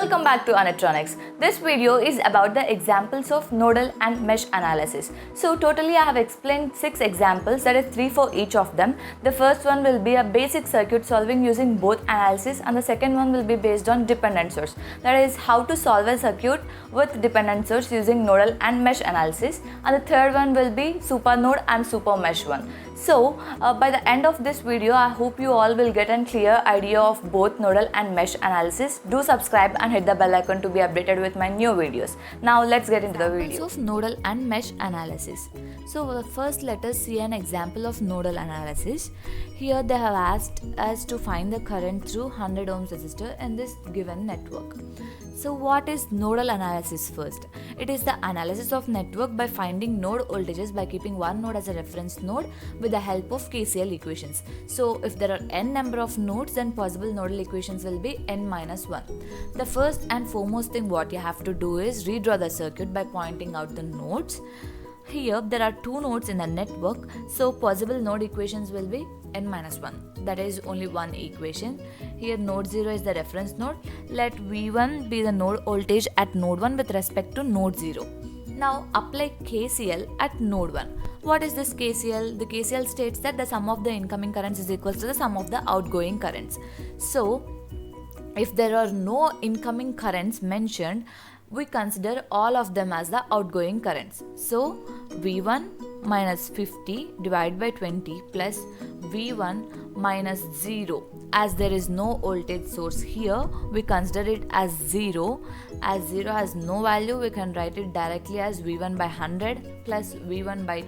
Welcome back to Anitronics. This video is about the examples of nodal and mesh analysis. So totally I have explained 6 examples, that is 3 for each of them. The first one will be a basic circuit solving using both analysis, and the second one will be based on dependent source. That is how to solve a circuit with dependent source using nodal and mesh analysis, and the third one will be super node and super mesh one. So by the end of this video, I hope you all will get a clear idea of both nodal and mesh analysis. Do subscribe and hit the bell icon to be updated with my new videos. Now let's get into the video. Of nodal and mesh analysis. So first let us see an example of nodal analysis. Here they have asked us to find the current through 100 ohms resistor in this given network. So what is nodal analysis first? It is the analysis of network by finding node voltages by keeping one node as a reference node with the help of KCL equations. So if there are n number of nodes, then possible nodal equations will be n minus 1. The first and foremost thing what you have to do is redraw the circuit by pointing out the nodes. Here there are two nodes in the network, so possible node equations will be n minus 1. That is only one equation. Here node 0 is the reference node. Let V1 be the node voltage at node 1 with respect to node 0. Now apply KCL at node 1. What is this KCL? The KCL states that the sum of the incoming currents is equal to the sum of the outgoing currents. So if there are no incoming currents mentioned, we consider all of them as the outgoing currents. So V1 minus 50 divided by 20 plus V1 minus 0. As there is no voltage source here, we consider it as 0. As 0 has no value, we can write it directly as V1 by 100 plus V1 by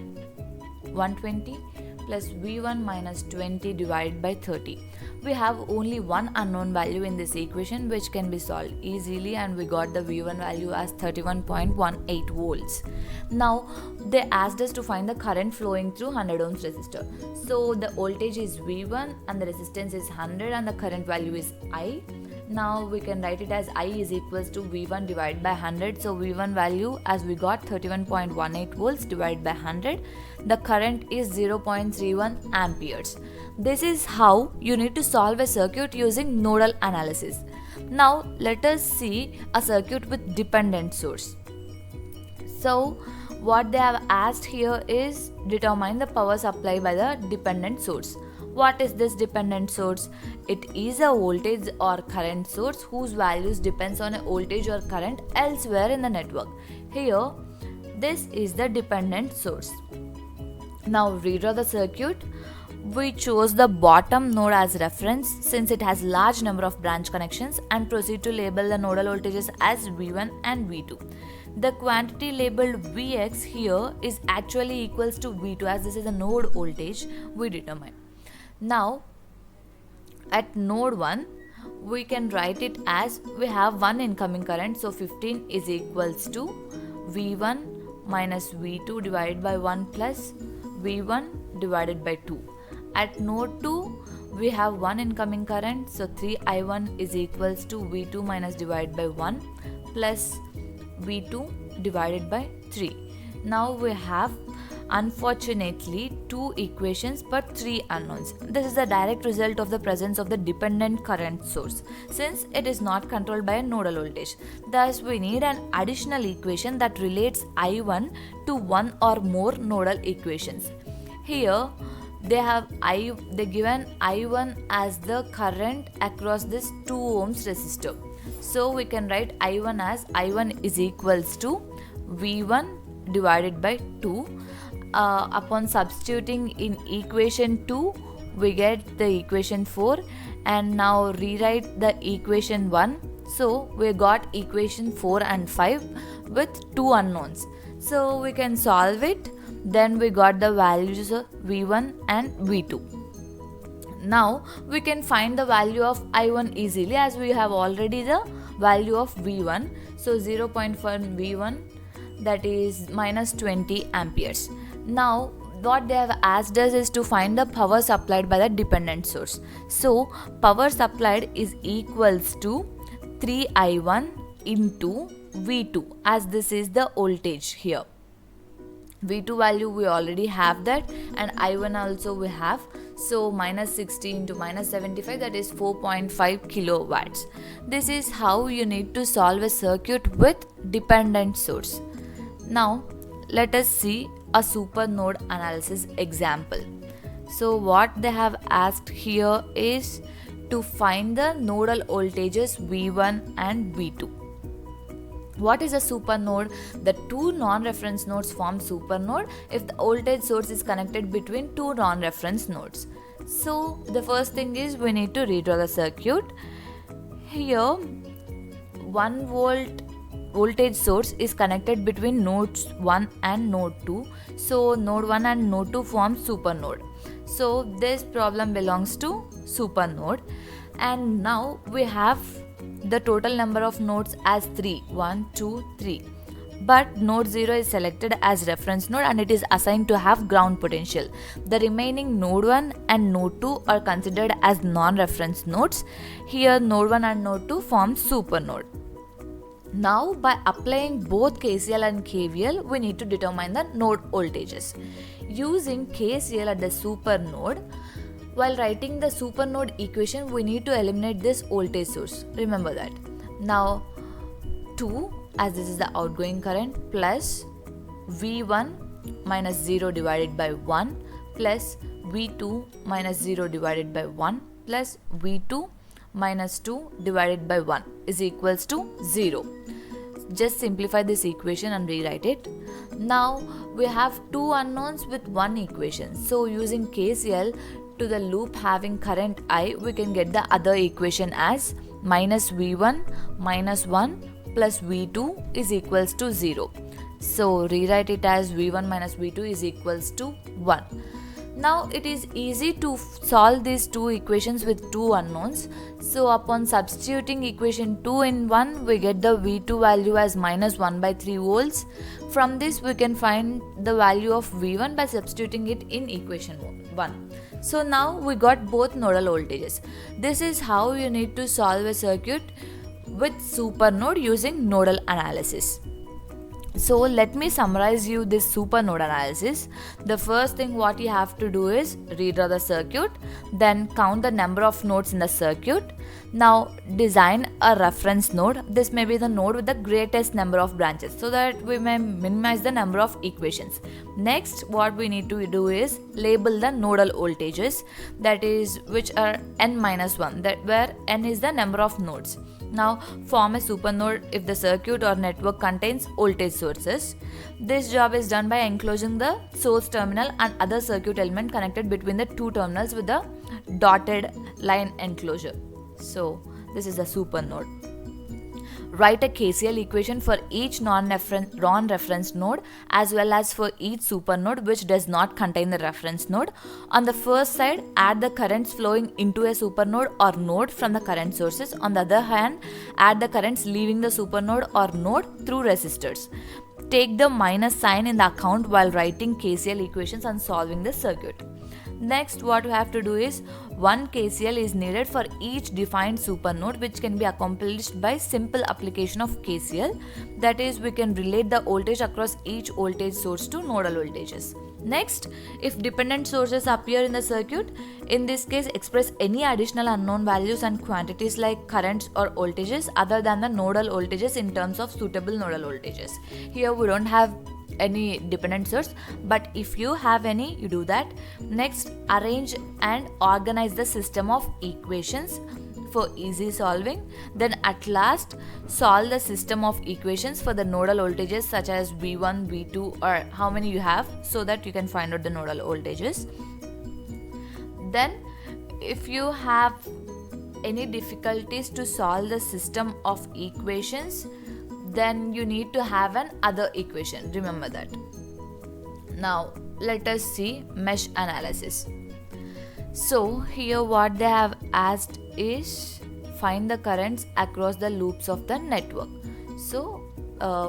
120 plus V1 minus 20 divided by 30. We have only one unknown value in this equation which can be solved easily, and we got the V1 value as 31.18 volts. Now they asked us to find the current flowing through 100 ohms resistor. So the voltage is V1 and the resistance is 100 and the current value is I. Now we can write it as I is equals to V1 divided by 100. So V1 value, as we got 31.18 volts divided by 100, the current is 0.31 amperes. This is how you need to solve a circuit using nodal analysis. Now let us see a circuit with dependent source. So what they have asked here is determine the power supply by the dependent source. What is this dependent source? It is a voltage or current source whose values depends on a voltage or current elsewhere in the network. Here, this is the dependent source. Now redraw the circuit. We chose the bottom node as reference since it has large number of branch connections, and proceed to label the nodal voltages as V1 and V2. The quantity labeled Vx here is actually equals to V2, as this is a node voltage we determine. Now at node 1 we can write it as we have one incoming current, so 15 is equals to V1 minus V2 divided by 1 plus V1 divided by 2. At node 2 we have one incoming current, so 3I1 is equals to V2 minus divided by 1 plus V2 divided by 3. Now we have unfortunately two equations but three unknowns. This is the direct result of the presence of the dependent current source, since it is not controlled by a nodal voltage. Thus we need an additional equation that relates I1 to one or more nodal equations. Here they given I1 as the current across this 2 ohms resistor. So we can write I1 as I1 is equals to V1 divided by 2. Upon substituting in equation 2, we get the equation 4, and now rewrite the equation 1. So we got equation 4 and 5 with two unknowns. So we can solve it. Then we got the values of V1 and V2. Now we can find the value of I1 easily, as we have already the value of V1. So 0.1 V1, that is minus 20 amperes. Now what they have asked us is to find the power supplied by the dependent source. So power supplied is equals to 3I1 into V2, as this is the voltage here. V2 value we already have that, and I1 also we have. So minus 60 into minus 75, that is 4.5 kilowatts. This is how you need to solve a circuit with dependent source. Now let us see a super node analysis example. So what they have asked here is to find the nodal voltages V1 and V2. What is a supernode? The two non-reference nodes form supernode if the voltage source is connected between two non-reference nodes. So the first thing is we need to redraw the circuit. Here 1 volt voltage source is connected between nodes 1 and node 2. So node 1 and node 2 form supernode. So this problem belongs to supernode. And now we have the total number of nodes as 3. 1, 2, 3. But node 0 is selected as reference node and it is assigned to have ground potential. The remaining node 1 and node 2 are considered as non-reference nodes. Here node 1 and node 2 form supernode. Now by applying both KCL and KVL, we need to determine the node voltages. Using KCL at the supernode, while writing the supernode equation, we need to eliminate this voltage source. Remember that. Now 2, as this is the outgoing current, plus V1 minus 0 divided by 1 plus V2 minus 0 divided by 1 plus V2 minus 2 divided by 1 is equals to 0. Just simplify this equation and rewrite it. Now we have two unknowns with one equation. So using KCL to the loop having current I, we can get the other equation as minus V1 minus 1 plus V2 is equals to 0. So rewrite it as V1 minus V2 is equals to 1. Now it is easy to solve these two equations with two unknowns. So upon substituting equation 2 in 1, we get the V2 value as minus 1 by 3 volts. From this we can find the value of V1 by substituting it in equation 1. So now we got both nodal voltages. This is how you need to solve a circuit with supernode using nodal analysis. So let me summarize you this supernode analysis. The first thing what you have to do is redraw the circuit, then count the number of nodes in the circuit. Now design a reference node. This may be the node with the greatest number of branches so that we may minimize the number of equations. Next, what we need to do is label the nodal voltages, that is which are n minus 1, that where n is the number of nodes. Now form a supernode if the circuit or network contains voltage sources. This job is done by enclosing the source terminal and other circuit element connected between the two terminals with the dotted line enclosure. So this is a supernode. Write a KCL equation for each non-reference node as well as for each supernode which does not contain the reference node. On the first side, add the currents flowing into a supernode or node from the current sources. On the other hand, add the currents leaving the supernode or node through resistors. Take the minus sign in the account while writing KCL equations and solving the circuit. Next, what we have to do is one KCL is needed for each defined supernode, which can be accomplished by simple application of KCL. That is, we can relate the voltage across each voltage source to nodal voltages. Next, if dependent sources appear in the circuit, in this case express any additional unknown values and quantities like currents or voltages other than the nodal voltages in terms of suitable nodal voltages. Here we don't have any dependent source, but if you have any, you do that. Next, arrange and organize the system of equations for easy solving. Then at last, solve the system of equations for the nodal voltages such as V1, V2 or how many you have, so that you can find out the nodal voltages. Then if you have any difficulties to solve the system of equations, then you need to have an other equation. Remember that. Now let us see mesh analysis. So here what they have asked is find the currents across the loops of the network. So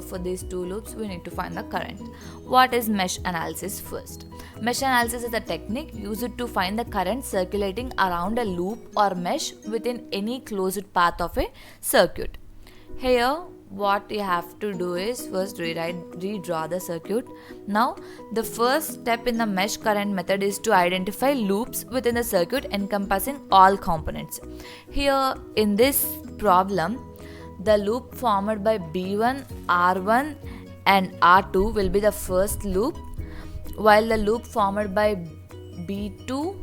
for these two loops we need to find the current. What is mesh analysis? First, mesh analysis is a technique used to find the current circulating around a loop or mesh within any closed path of a circuit. Here what you have to do is first redraw the circuit. Now the first step in the mesh current method is to identify loops within the circuit encompassing all components. Here in this problem, the loop formed by B1, R1 and R2 will be the first loop, while the loop formed by B2,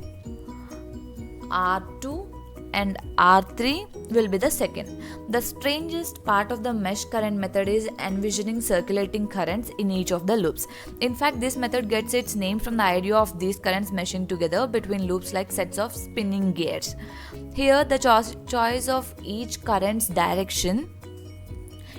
R2 and R3 will be the second. The strangest part of the mesh current method is envisioning circulating currents in each of the loops. In fact, this method gets its name from the idea of these currents meshing together between loops like sets of spinning gears. Here, the choice of each current's direction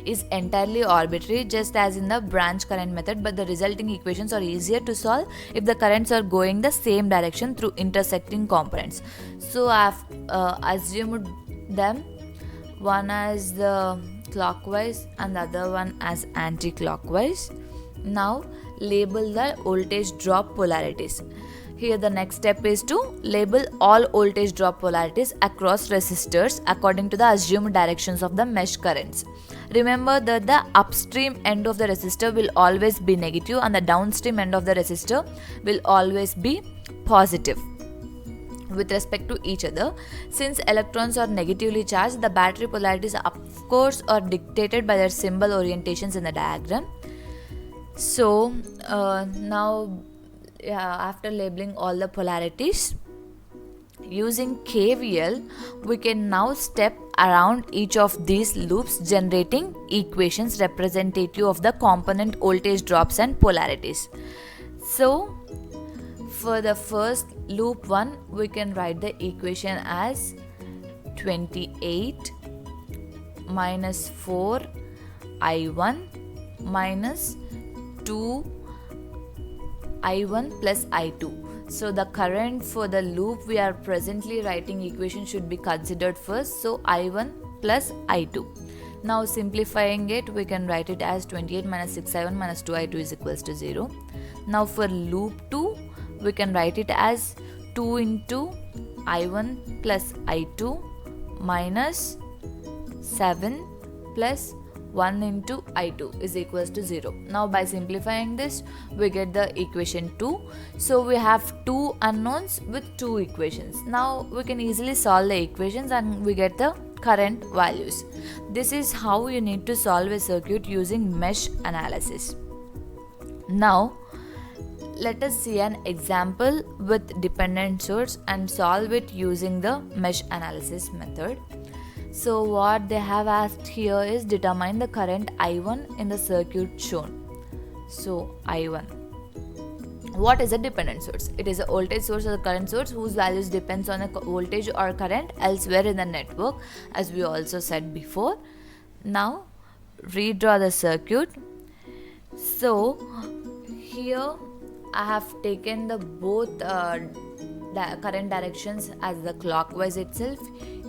is entirely arbitrary, just as in the branch current method, but the resulting equations are easier to solve if the currents are going the same direction through intersecting components. So I have assumed them, one as the clockwise and the other one as anti-clockwise. Now label the voltage drop polarities. Here the next step is to label all voltage drop polarities across resistors according to the assumed directions of the mesh currents. Remember that the upstream end of the resistor will always be negative and the downstream end of the resistor will always be positive with respect to each other. Since electrons are negatively charged, the battery polarities of course are dictated by their symbol orientations in the diagram. So after labeling all the polarities, using KVL, we can now step around each of these loops, generating equations representative of the component voltage drops and polarities. So for the first loop 1, we can write the equation as 28 minus 4 I1 minus 2 I1 plus I2. So the current for the loop we are presently writing equation should be considered first. So I1 plus I2. Now simplifying it, we can write it as 28 minus 6I1 minus 2I2 is equals to 0. Now for loop 2, we can write it as 2 into I1 plus I2 minus 7 plus 1 into I2 is equals to 0. Now by simplifying this, we get the equation 2. So we have two unknowns with two equations. Now we can easily solve the equations and we get the current values. This is how you need to solve a circuit using mesh analysis. Now let us see an example with dependent source and solve it using the mesh analysis method. So what they have asked here is determine the current I1 in the circuit shown. So I1. What is a dependent source? It is a voltage source or the current source whose values depends on a voltage or current elsewhere in the network, as we also said before. Now redraw the circuit. So here I have taken the both current directions as the clockwise itself.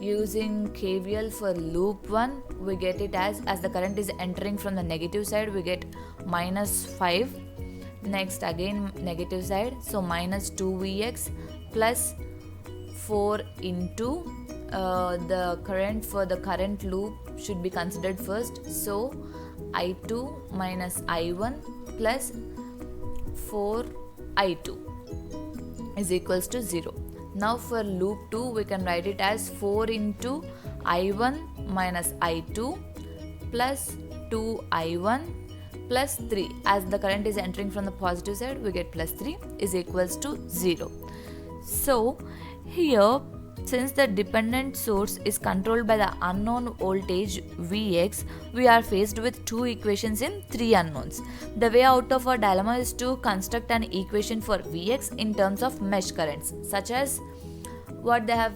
Using KVL for loop 1, we get it as the current is entering from the negative side, we get minus 5. Next again negative side, so minus 2Vx plus 4 into the current for the current loop should be considered first. So I2 minus I1 plus 4I2 is equals to 0. Now for loop 2, we can write it as 4 into I1 minus I2 plus 2I1 plus 3. As the current is entering from the positive side, we get plus 3 is equals to 0. So here, since the dependent source is controlled by the unknown voltage Vx, we are faced with two equations in three unknowns. The way out of our dilemma is to construct an equation for Vx in terms of mesh currents, such as what they have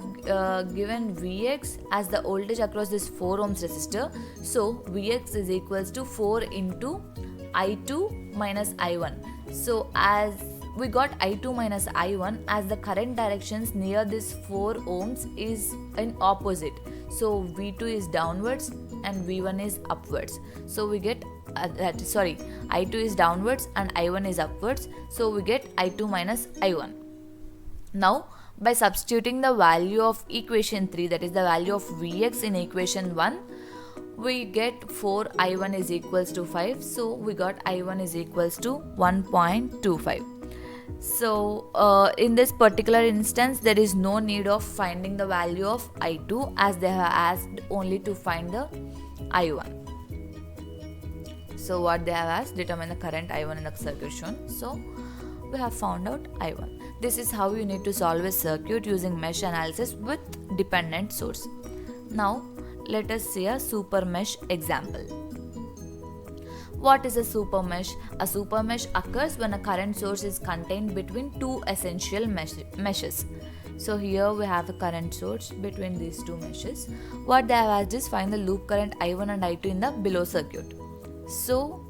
given Vx as the voltage across this 4 ohms resistor. So Vx is equals to 4 into I2 minus I1. So as we got I2 minus I1, as the current directions near this 4 ohms is in opposite. So V2 is downwards and V1 is upwards. So we get I2 is downwards and I1 is upwards. So we get I2 minus I1. Now by substituting the value of equation 3, that is the value of Vx in equation 1, we get 4 I1 is equals to 5, so we got I1 is equals to 1.25. So in this particular instance there is no need of finding the value of I2, as they have asked only to find the I1. So what they have asked, determine the current I1 in the circuit shown. So we have found out I1. This is how you need to solve a circuit using mesh analysis with dependent source. Now let us see a super mesh example. What is a super mesh? A super mesh occurs when a current source is contained between two essential meshes. So here we have a current source between these two meshes. What they have asked is find the loop current I1 and I2 in the below circuit. So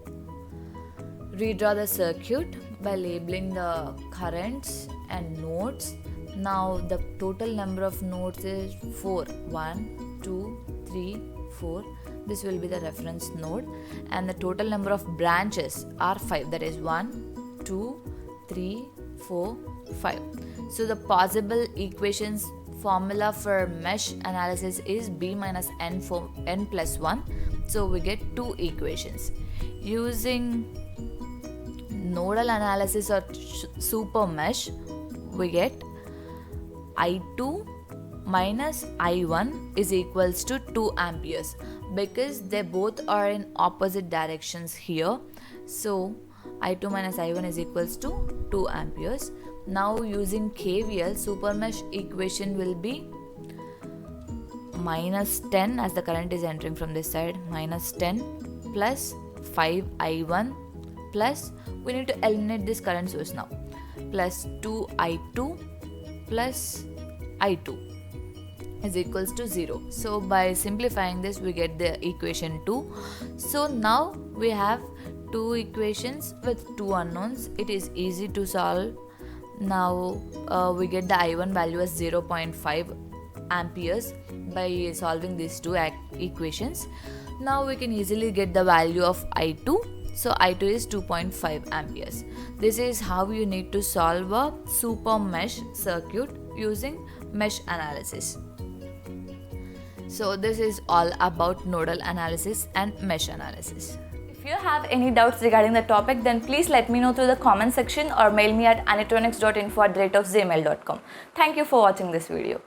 redraw the circuit by labeling the currents and nodes. Now the total number of nodes is 4. 1, 2, 3, 4. This will be the reference node, and the total number of branches are 5, that is 1, 2, 3, 4, 5. So the possible equations formula for mesh analysis is b minus n for n plus 1. So we get two equations. Using nodal analysis or super mesh, we get I2 minus I1 is equals to 2 amperes, because they both are in opposite directions here. So I2 minus I1 is equals to 2 amperes. Now using KVL, super mesh equation will be minus 10, as the current is entering from this side, minus 10 plus 5 I1 plus, we need to eliminate this current source now, plus 2 I2 plus I2 is equals to 0. So by simplifying this we get the equation 2. So now we have two equations with two unknowns. It is easy to solve. Now we get the I1 value as 0.5 amperes by solving these two equations. Now we can easily get the value of I2. So I2 is 2.5 amperes. This is how you need to solve a super mesh circuit using mesh analysis. So this is all about nodal analysis and mesh analysis. If you have any doubts regarding the topic, then please let me know through the comment section or mail me at anitronics.info@gmail.com. Thank you for watching this video.